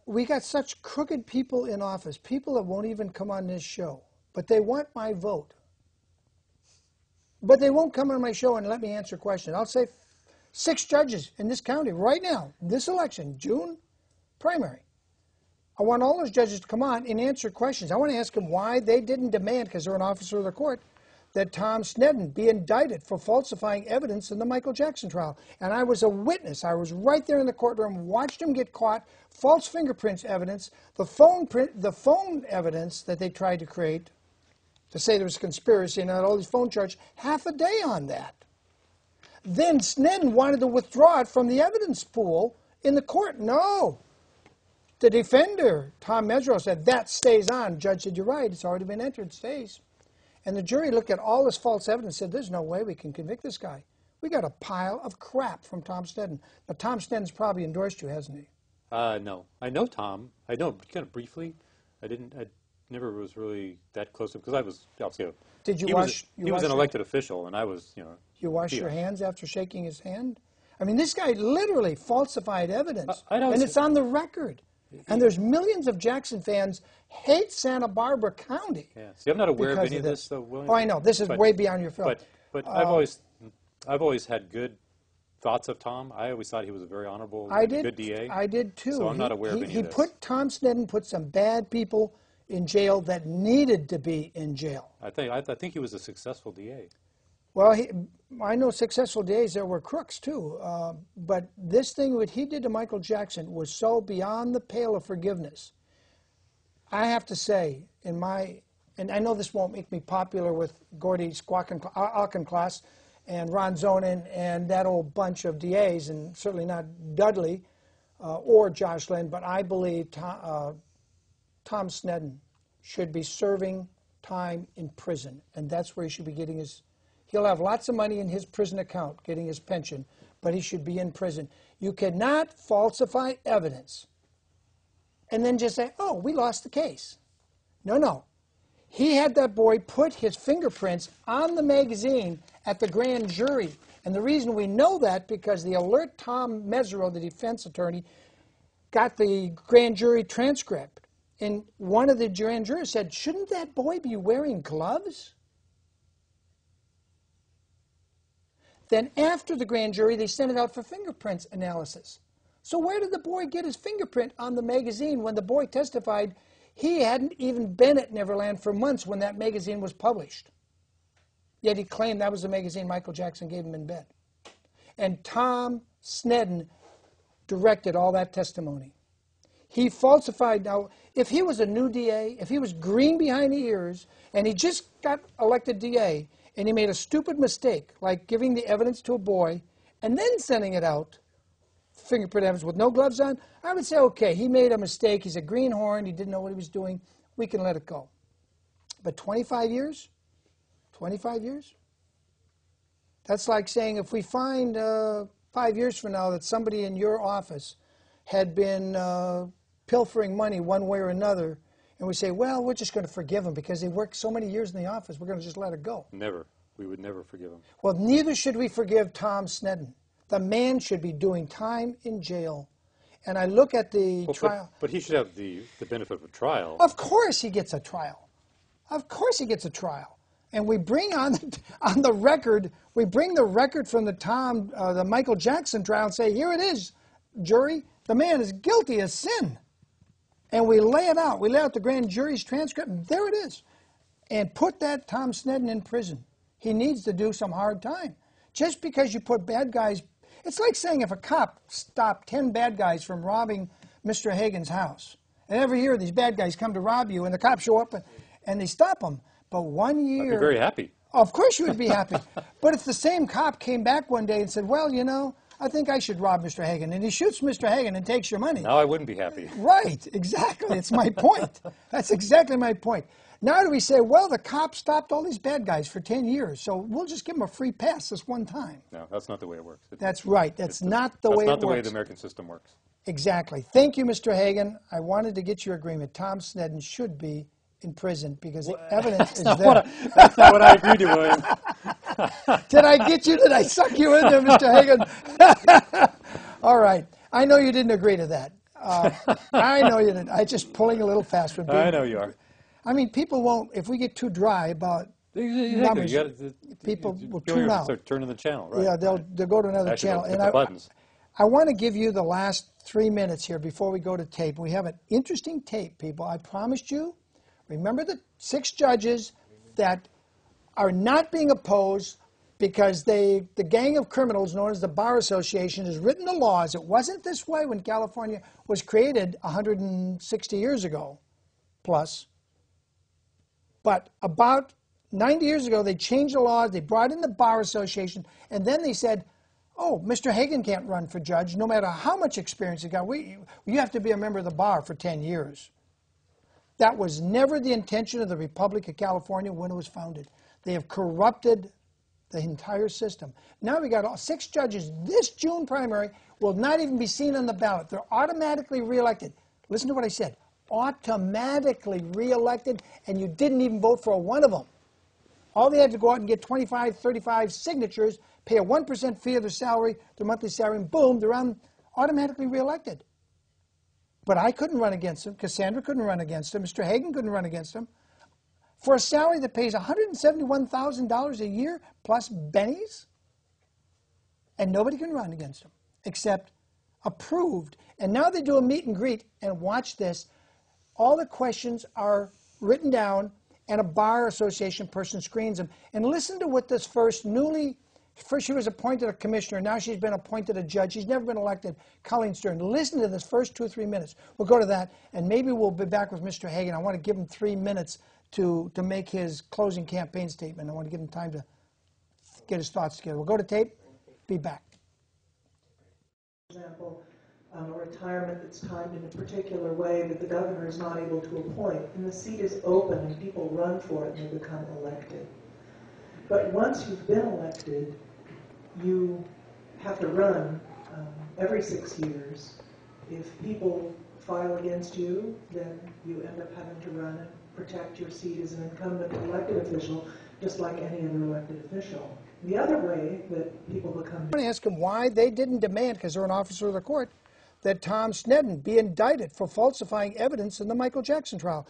we got such crooked people in office, people that won't even come on this show, but they want my vote. But they won't come on my show and let me answer questions. I'll say 6 judges in this county right now, this election, June primary. I want all those judges to come on and answer questions. I want to ask them why they didn't demand, because they're an officer of the court, that Tom Sneddon be indicted for falsifying evidence in the Michael Jackson trial. And I was a witness. I was right there in the courtroom, watched him get caught, false fingerprints evidence, the phone evidence that they tried to create to say there was a conspiracy and all these phone charges, half a day on that. Then Sneddon wanted to withdraw it from the evidence pool in the court. No. The defender, Tom Mesereau, said, that stays on. Judge said, you're right, it's already been entered, it stays. And the jury looked at all this false evidence and said, there's no way we can convict this guy. We got a pile of crap from Tom Sneddon. Now, Tom Sneddon's probably endorsed you, hasn't he? No. I know Tom. I know kind of briefly. I never was really that close to him because I was obviously Did you he was an elected official, and I was, you know. You wash your hands after shaking his hand? I mean, this guy literally falsified evidence, and it's on the record. And there's millions of Jackson fans hate Santa Barbara County. Yeah. See, I'm not aware of any of this, though, William. Oh, I know. This is way beyond your field. But I've always had good thoughts of Tom. I always thought he was a very honorable, good DA. I did too. So I'm not aware of any of this. Tom Sneddon put some bad people in jail that needed to be in jail. I think he was a successful DA. Well, I know successful DAs that were crooks too, but this thing, what he did to Michael Jackson was so beyond the pale of forgiveness. I have to say, and I know this won't make me popular with Gordy Auchincloss and Ron Zonin and that old bunch of DAs, and certainly not Dudley or Josh Lynn, but I believe Tom Sneddon should be serving time in prison, and that's where he should be getting his. He'll have lots of money in his prison account getting his pension, but he should be in prison. You cannot falsify evidence and then just say, oh, we lost the case. No, no. He had that boy put his fingerprints on the magazine at the grand jury. And the reason we know that because the alert Tom Mesereau, the defense attorney, got the grand jury transcript. And one of the grand jurors said, shouldn't that boy be wearing gloves? Then after the grand jury, they sent it out for fingerprints analysis. So where did the boy get his fingerprint on the magazine when the boy testified he hadn't even been at Neverland for months when that magazine was published? Yet he claimed that was the magazine Michael Jackson gave him in bed. And Tom Sneddon directed all that testimony. He falsified. Now, if he was a new DA, if he was green behind the ears, and he just got elected DA, and he made a stupid mistake, like giving the evidence to a boy and then sending it out, fingerprint evidence with no gloves on, I would say, okay, he made a mistake. He's a greenhorn. He didn't know what he was doing. We can let it go. But 25 years? 25 years? That's like saying if we find 5 years from now that somebody in your office had been pilfering money one way or another, and we say, well, we're just going to forgive him because he worked so many years in the office, we're going to just let it go. Never. We would never forgive him. Well, neither should we forgive Tom Sneddon. The man should be doing time in jail. And I look at the trial. But he should have the benefit of a trial. Of course he gets a trial. Of course he gets a trial. And we bring on the record, we bring the record from the Michael Jackson trial and say, here it is, jury. The man is guilty of sin. And we lay it out. We lay out the grand jury's transcript, and there it is. And put that Tom Sneddon in prison. He needs to do some hard time. Just because you put bad guys, it's like saying if a cop stopped 10 bad guys from robbing Mr. Hagen's house, and every year these bad guys come to rob you, and the cops show up and they stop them. But 1 year... I'd be very happy. Of course you would be happy. But if the same cop came back one day and said, well, you know, I think I should rob Mr. Hagen, and he shoots Mr. Hagen and takes your money. Now I wouldn't be happy. Right, exactly. It's my point. That's exactly my point. Now do we say, well, the cop stopped all these bad guys for 10 years, so we'll just give them a free pass this one time. No, that's not the way it works. That's right. That's not the way it works. That's not the way the American system works. Exactly. Thank you, Mr. Hagen. I wanted to get your agreement. Tom Sneddon should be in prison because the evidence is there. That's not what I agreed to, William. Did I get you? Did I suck you in there, Mr. Hagen? All right. I know you didn't agree to that. I know you didn't. I just pulling a little fast. I know you are. I mean, people won't, if we get too dry about numbers, people will tune out. Start turning the channel, right? Yeah, they'll go to another channel. And I want to give you the last 3 minutes here before we go to tape. We have an interesting tape, people. I promised you. Remember the 6 judges that are not being opposed because the gang of criminals known as the Bar Association has written the laws. It wasn't this way when California was created 160 years ago, plus. But about 90 years ago, they changed the laws. They brought in the Bar Association, and then they said, oh, Mr. Hagen can't run for judge no matter how much experience he got. You have to be a member of the bar for 10 years. That was never the intention of the Republic of California when it was founded. They have corrupted the entire system. Now we got 6 judges. This June primary will not even be seen on the ballot. They're automatically reelected. Listen to what I said. Automatically reelected, and you didn't even vote for one of them. All they had to go out and get 25, 35 signatures, pay a 1% fee of their salary, their monthly salary, and boom, they're automatically reelected. But I couldn't run against him. Cassandra couldn't run against him. Mr. Hagen couldn't run against him. For a salary that pays $171,000 a year plus bennies, and nobody can run against him except approved. And now they do a meet and greet, and watch this. All the questions are written down, and a Bar Association person screens them. And listen to what this first she was appointed a commissioner, now she's been appointed a judge. She's never been elected, Colleen Stern. Listen to this first 2 or 3 minutes. We'll go to that, and maybe we'll be back with Mr. Hagen. I want to give him 3 minutes to make his closing campaign statement. I want to give him time to get his thoughts together. We'll go to tape, be back. For example, a retirement that's timed in a particular way that the governor is not able to appoint, and the seat is open and people run for it and they become elected. But once you've been elected, you have to run every 6 years. If people file against you, then you end up having to run and protect your seat as an incumbent elected official, just like any other elected official. The other way that people become... I'm going to ask them why they didn't demand, because they're an officer of the court, that Tom Sneddon be indicted for falsifying evidence in the Michael Jackson trial.